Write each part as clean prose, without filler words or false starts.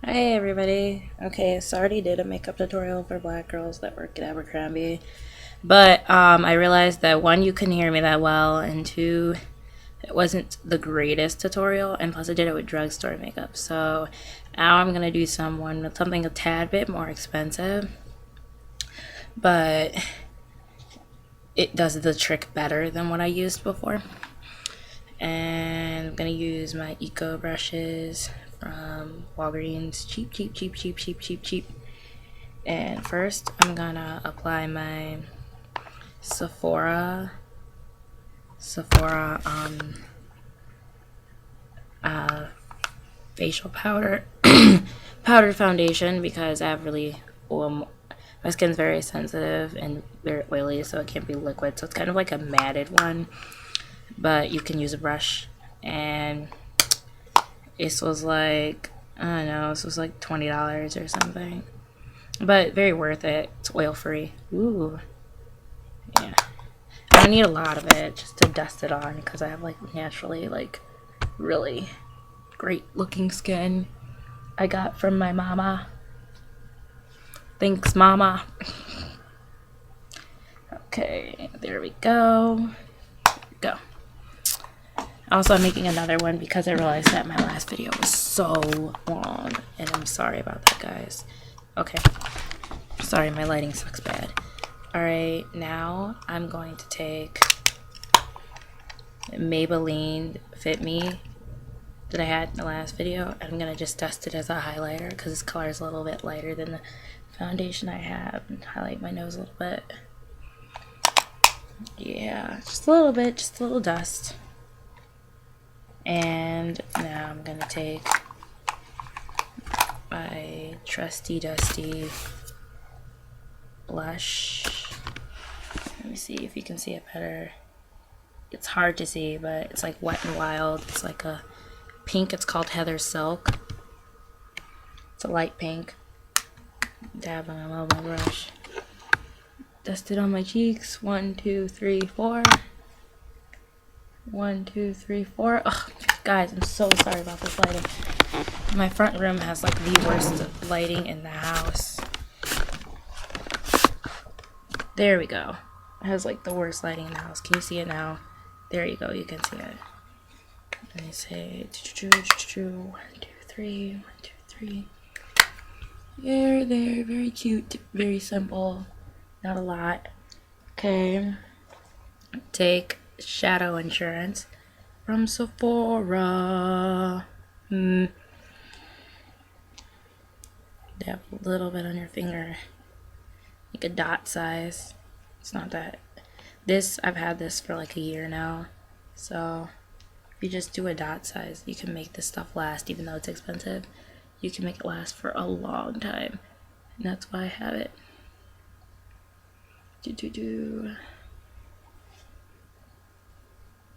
Hey everybody. Okay, so I already did a makeup tutorial for black girls that work at Abercrombie. But I realized that one, you couldn't hear me that well, and two, it wasn't the greatest tutorial, and plus I did it with drugstore makeup. So now I'm gonna do someone with something a tad bit more expensive, but it does the trick better than what I used before. And I'm gonna use my Eco brushes from Walgreens. Cheap, cheap, cheap, cheap, cheap, cheap, cheap. And first, I'm gonna apply my Sephora Sephora facial powder powdered foundation because I have really my skin's very sensitive and very oily, so it can't be liquid. So it's kind of like a matted one, but you can use a brush. And this was like, I don't know, this was like $20 or something, but very worth it. It's oil free. Ooh, yeah. I don't need a lot of it just to dust it on because I have like naturally like really great looking skin I got from my mama. Thanks, mama. Okay, there we go. Go. Also, I'm making another one because I realized that my last video was so long, and I'm sorry about that, guys. Okay. Sorry, my lighting sucks bad. Alright, now I'm going to take Maybelline Fit Me that I had in the last video. I'm going to just dust it as a highlighter because this color is a little bit lighter than the foundation I have, and highlight my nose a little bit. Yeah, just a little bit, just a little dust. And now I'm going to take my trusty dusty blush. Let me see if you can see it better. It's hard to see, but it's like Wet n Wild. It's like a pink. It's called Heather Silk. It's a light pink. Dab on my brush. Dust it on my cheeks. 1, 2, 3, 4. 1, 2, 3, 4. Ugh, guys, I'm so sorry about this lighting. My front room has like the worst lighting in the house. There we go. It has like the worst lighting in the house. Can you see it now? There you go. You can see it. Let me say 1, 2, 3, 1, 2, 3. There, there. Very cute. Very simple. Not a lot. Okay. Take Shadow Insurance from Sephora. Dab a little bit on your finger. Like a dot size. It's not that. This, I've had this for like a year now. So if you just do a dot size, you can make this stuff last. Even though it's expensive, you can make it last for a long time. And that's why I have it.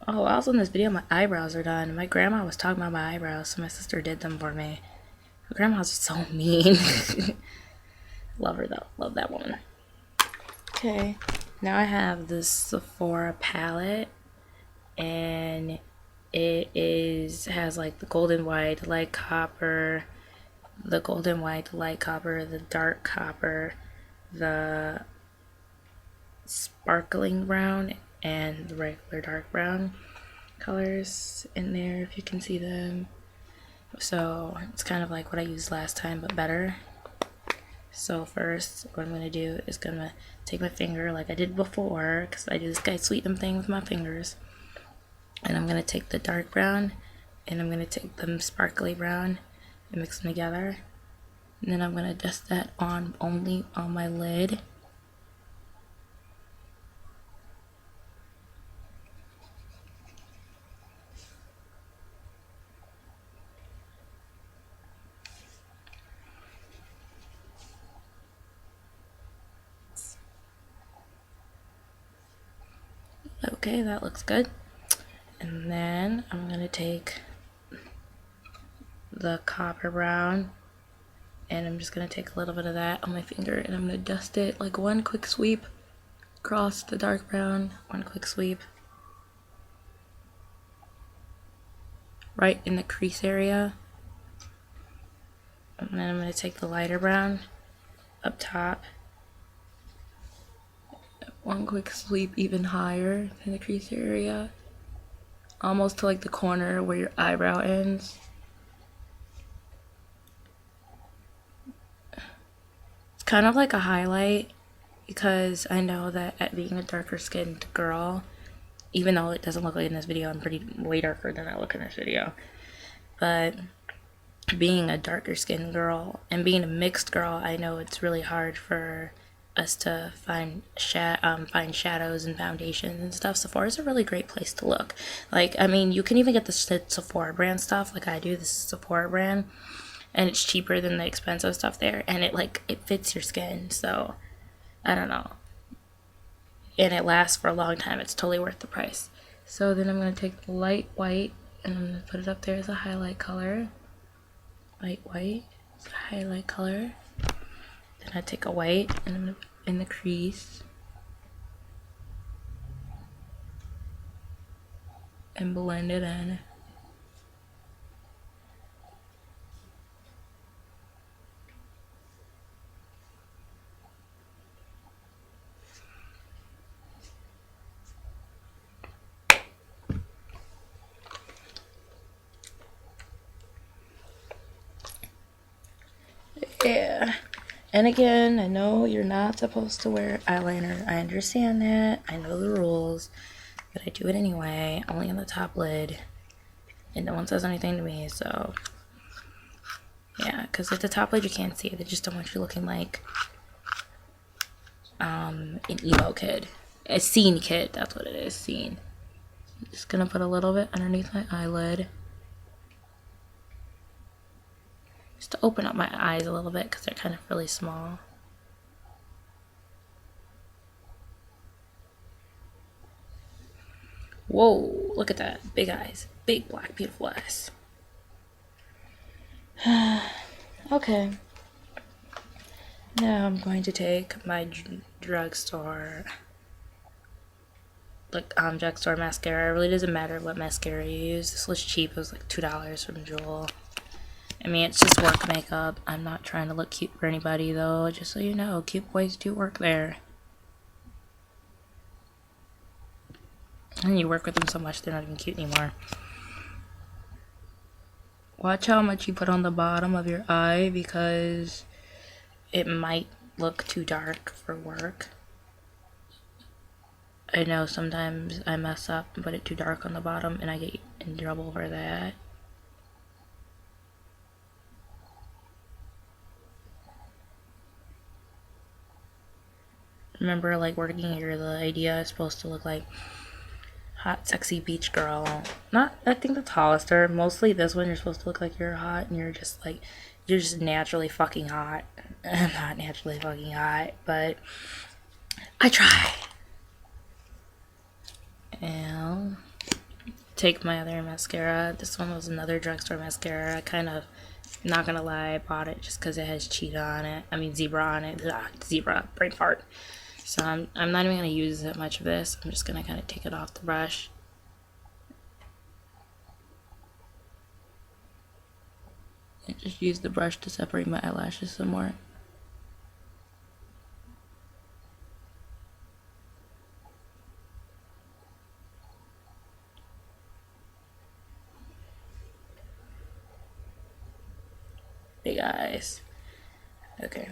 Oh, also in this video, my eyebrows are done. My grandma was talking about my eyebrows, so my sister did them for me. My grandma's so mean. Love her though. Love that woman. Okay, now I have this Sephora palette, and it has like the golden white, light copper, the golden white, the light copper, the dark copper, the sparkling brown, and the regular dark brown colors in there, if you can see them. So it's kind of like what I used last time, but better. So first, what I'm going to do is going to take my finger like I did before, because I do this guy sweeten thing with my fingers. And I'm going to take the dark brown, and I'm going to take the sparkly brown, and mix them together. And then I'm going to dust that on only on my lid. Okay, that looks good. And then I'm going to take the copper brown, and I'm just going to take a little bit of that on my finger, and I'm going to dust it like one quick sweep across the dark brown, one quick sweep right in the crease area And then I'm going to take the lighter brown up top. One quick sweep even higher in the crease area. Almost to like the corner where your eyebrow ends. It's kind of like a highlight because I know that at being a darker skinned girl, even though it doesn't look like in this video, I'm way darker than I look in this video. But being a darker skinned girl and being a mixed girl, I know it's really hard for us to find shadows and foundations and stuff. Sephora is a really great place to look. Like, I mean, you can even get the Sephora brand stuff like I do. This is Sephora brand, and it's cheaper than the expensive stuff there, and it fits your skin. So I don't know, and it lasts for a long time. It's totally worth the price. So then I'm going to take the light white and I'm going to put it up there as a highlight color. Light white is a highlight color. Then I take a white and I'm going to put it in the crease and blend it in. Yeah. And again, I know you're not supposed to wear eyeliner. I understand that. I know the rules. But I do it anyway. Only on the top lid. And no one says anything to me, so... Yeah, because at the top lid you can't see it. They just don't want you looking like... an emo kid. A scene kid. That's what it is. Scene. I'm just gonna put a little bit underneath my eyelid. Just to open up my eyes a little bit because they're kind of really small. Whoa, look at that. Big eyes. Big, black, beautiful eyes. Okay. Now I'm going to take my drugstore mascara. It really doesn't matter what mascara you use. This was cheap. It was like $2 from Jewel. I mean, it's just work makeup. I'm not trying to look cute for anybody, though. Just so you know, cute boys do work there. And you work with them so much, they're not even cute anymore. Watch how much you put on the bottom of your eye, because it might look too dark for work. I know sometimes I mess up and put it too dark on the bottom, and I get in trouble for that. Remember, like, working here, the idea is supposed to look like hot, sexy beach girl. Not, I think that's Hollister. Mostly this one, you're supposed to look like you're hot and you're just naturally fucking hot. I'm not naturally fucking hot, but I try. And take my other mascara. This one was another drugstore mascara. I kind of, not gonna lie, I bought it just because it has cheetah on it. I mean, zebra on it. Zebra, brain fart. So I'm not even going to use that much of this. I'm just going to kind of take it off the brush. And just use the brush to separate my eyelashes some more. Big eyes. Okay.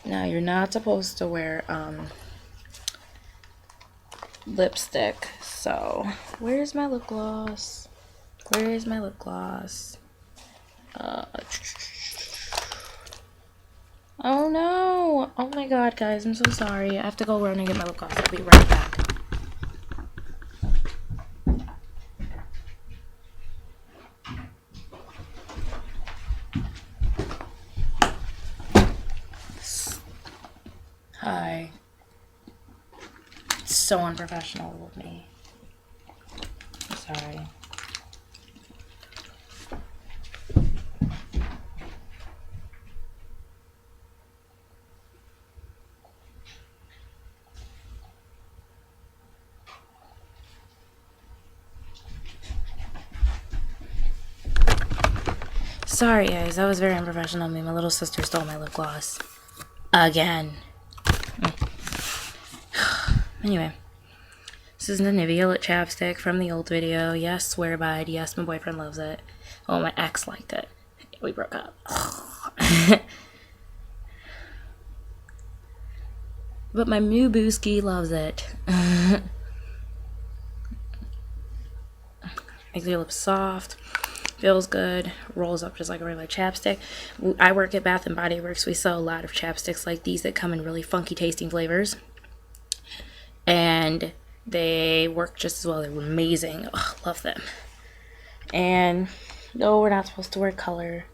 Now, you're not supposed to wear lipstick, so where's my lip gloss? Where's my lip gloss? Oh no! Oh my god, guys, I'm so sorry. I have to go run and get my lip gloss. I'll be right back. Hi. It's so unprofessional of me. I'm sorry. Sorry, guys. That was very unprofessional of me. My little sister stole my lip gloss. Again. Anyway. This is the Nivea lip chapstick from the old video. Yes, swear by it. Yes, my boyfriend loves it. Oh, my ex liked it. We broke up. But my new booski loves it. Makes your lips soft. Feels good. Rolls up just like a regular chapstick. I work at Bath & Body Works. We sell a lot of chapsticks like these that come in really funky tasting flavors. And they work just as well. They're amazing. Oh, love them. And no, we're not supposed to wear color.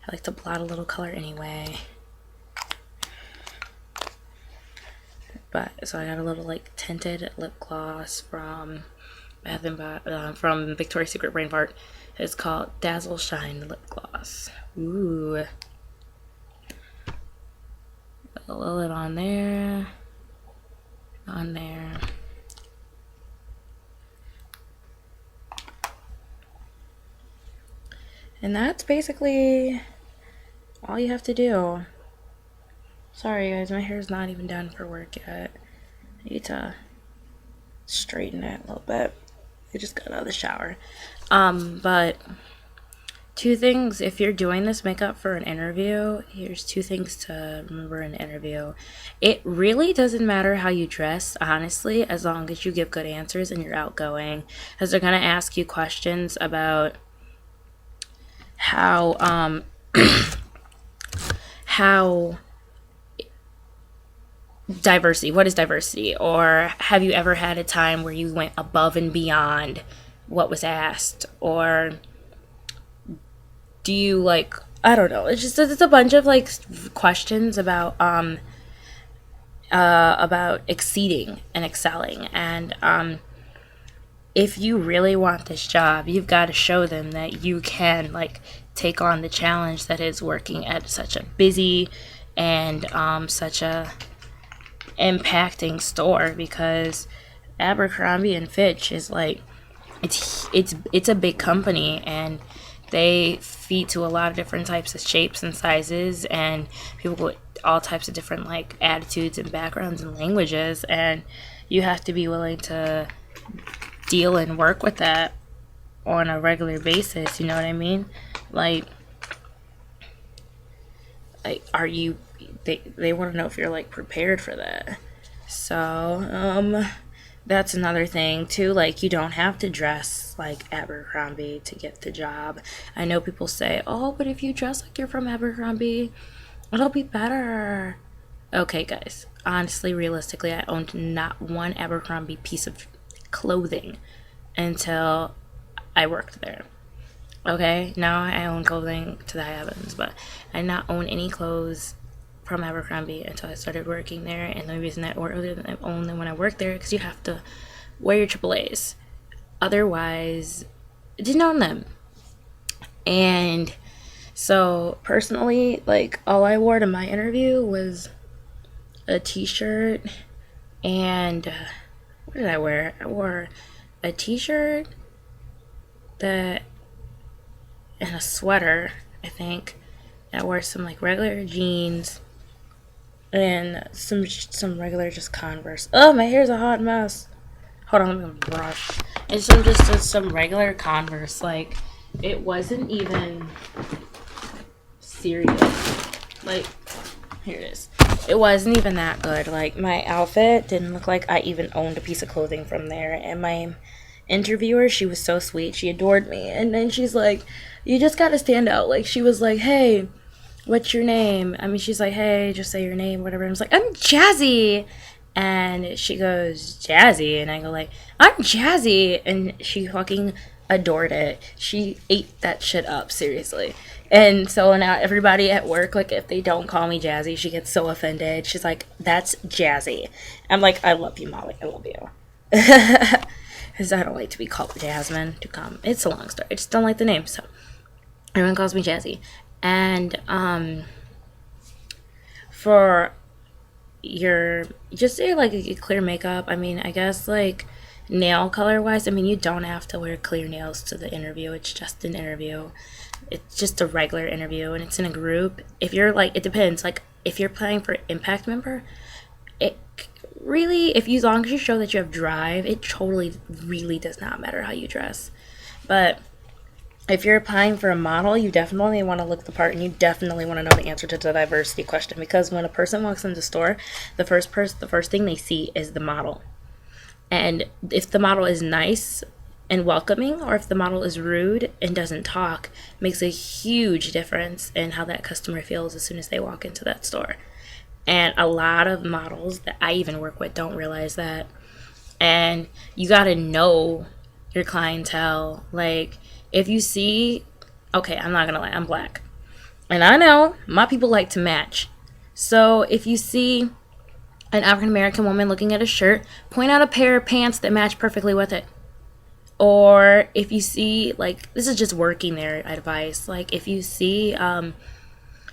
I like to blot a little color anyway. But so I got a little like tinted lip gloss from from Victoria's Secret Brain Fart. It's called Dazzle Shine Lip Gloss. Ooh. A little bit on there. On there. And that's basically all you have to do. Sorry guys, my hair's not even done for work yet. I need to straighten it a little bit. I just got out of the shower. But two things, if you're doing this makeup for an interview, here's two things to remember in an interview. It really doesn't matter how you dress, honestly, as long as you give good answers and you're outgoing. Because they're going to ask you questions about how, how diversity, what is diversity? Or have you ever had a time where you went above and beyond what was asked? Or do you like, I don't know, it's a bunch of like questions about exceeding and excelling. And if you really want this job, you've got to show them that you can like take on the challenge that is working at such a busy and such a impacting store, because Abercrombie and Fitch is like, it's a big company, and they feed to a lot of different types of shapes and sizes, and people with all types of different like attitudes and backgrounds and languages, and you have to be willing to deal and work with that on a regular basis. You know what I mean? Like are you, they want to know if you're like prepared for that. So that's another thing too. Like, you don't have to dress like Abercrombie to get the job. I know people say, oh, but if you dress like you're from Abercrombie, it'll be better. Okay guys, honestly, realistically, I owned not one Abercrombie piece of clothing until I worked there. Okay, now I own clothing to the high heavens, but I did not own any clothes from Abercrombie until I started working there. And the reason that I owned them when I worked there, because you have to wear your AAAs, otherwise I didn't own them. And so personally, like, all I wore to my interview was a t-shirt and what did I wear? I wore a t-shirt that and a sweater, I think. I wore some like regular jeans and some regular just Converse. Oh, my hair's a hot mess. Hold on, let me brush. It's some regular Converse. Like, it wasn't even serious. Like, here it is. It wasn't even that good. Like, my outfit didn't look like I even owned a piece of clothing from there. And my interviewer, she was so sweet. She adored me. And then she's like, you just gotta stand out. Like, she was like, hey, what's your name? I mean, she's like, hey, just say your name, whatever. And I was like, I'm Jazzy. And she goes, Jazzy? And I go like, I'm Jazzy. And she fucking adored it. She ate that shit up, seriously. And so now everybody at work, like, if they don't call me Jazzy, she gets so offended. She's like, that's Jazzy. I'm like, I love you, Molly. I love you. Because I don't like to be called Jasmine. It's a long story. I just don't like the name, so everyone calls me Jazzy. And for your, just say like a clear makeup, I mean, I guess like nail color wise, I mean, you don't have to wear clear nails to the interview. It's just an interview. It's just a regular interview, and it's in a group. If you're like, it depends. Like, if you're applying for impact member, it really, if you, as long as you show that you have drive, it totally really does not matter how you dress. But if you're applying for a model, you definitely want to look the part, and you definitely want to know the answer to the diversity question, because when a person walks into the store, the first thing they see is the model. And if the model is nice and welcoming, or if the model is rude and doesn't talk, makes a huge difference in how that customer feels as soon as they walk into that store. And a lot of models that I even work with don't realize that. And you got to know your clientele. Like, if you see, okay, I'm not going to lie, I'm black. And I know my people like to match. So if you see an African American woman looking at a shirt, point out a pair of pants that match perfectly with it. Or if you see, like, this is just working their advice. Like, if you see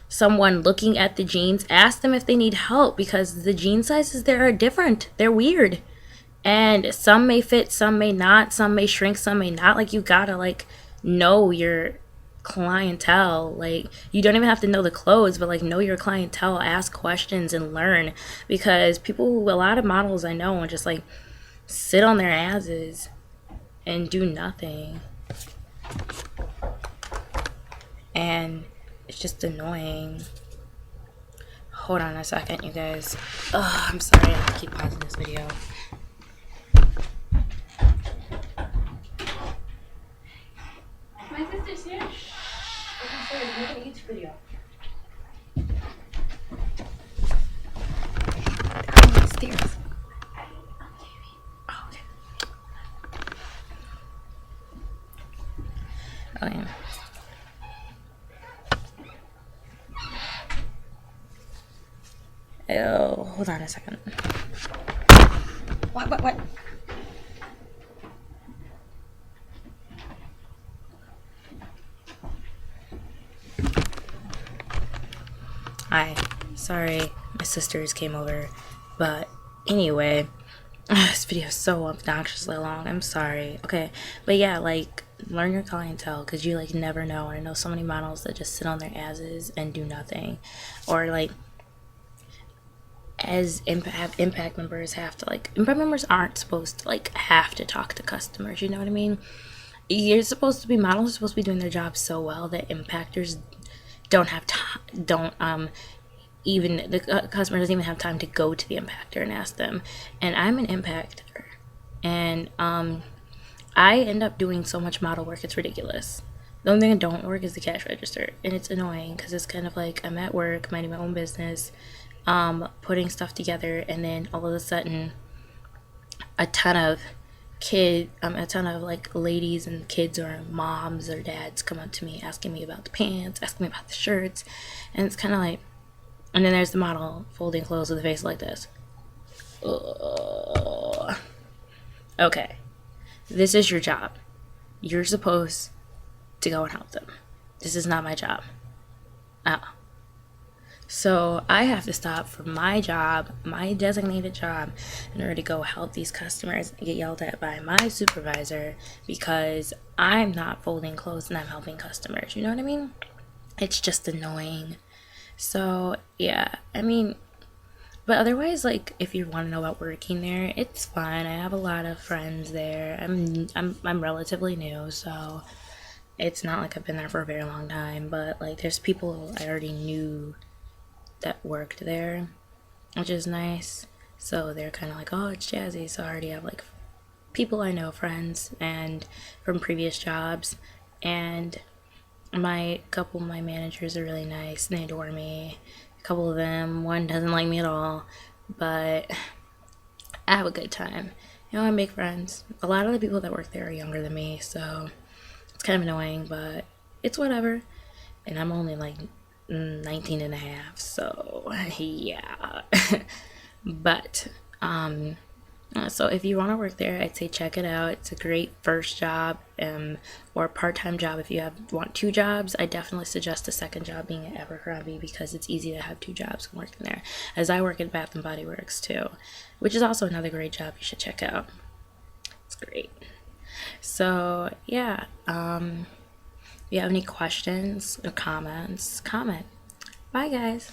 someone looking at the jeans, ask them if they need help, because the jean sizes there are different. They're weird. And some may fit, some may not, some may shrink, some may not. Like, you gotta, like, know your clientele. Like, you don't even have to know the clothes, but like, know your clientele, ask questions and learn, because a lot of models I know just like sit on their asses and do nothing, and it's just annoying. Hold on a second, you guys. Oh, I'm sorry, I have to keep pausing this video. My sister's here. I'm making a YouTube video. Downstairs. Oh, okay. Oh, yeah. Oh, hold on a second. What? Hi. Sorry, my sisters came over. But anyway, this video is so obnoxiously long. I'm sorry. Okay. But yeah, like, learn your clientele, because you, like, never know. I know so many models that just sit on their asses and do nothing. Or, like, as impact members have to, like, impact members aren't supposed to, like, have to talk to customers, you know what I mean? You're supposed to be, models are supposed to be doing their job so well that impactors don't have time, even the customer doesn't even have time to go to the impactor and ask them. And I'm an impactor, and I end up doing so much model work, it's ridiculous. The only thing I don't work is the cash register, and it's annoying because it's kind of like I'm at work minding my own business, putting stuff together, and then all of a sudden a ton of like ladies and kids or moms or dads come up to me asking me about the pants, asking me about the shirts, and it's kind of like, and then there's the model folding clothes with a face like this. Ugh. Okay, this is your job. You're supposed to go and help them. This is not my job. So I have to stop from my job, my designated job, in order to go help these customers and get yelled at by my supervisor because I'm not folding clothes and I'm helping customers. You know what I mean? It's just annoying. So yeah, I mean, but otherwise, like, if you want to know about working there, it's fun. I have a lot of friends there. I'm relatively new, so it's not like I've been there for a very long time. But like, there's people I already knew that worked there, which is nice. So they're kind of like, oh, it's Jazzy. So I already have like people I know, friends, and from previous jobs. And a couple of my managers are really nice and they adore me. A couple of them, one doesn't like me at all, but I have a good time. You know, I make friends. A lot of the people that work there are younger than me, so it's kind of annoying, but it's whatever. And I'm only like 19 and a half, so yeah. But so if you want to work there, I'd say check it out. It's a great first job, or part-time job. If you want two jobs, I definitely suggest a second job being at Abercrombie, because it's easy to have two jobs and working there, as I work at Bath and Body Works too, which is also another great job you should check out. great. So yeah, if you have any questions or comments, comment. Bye guys.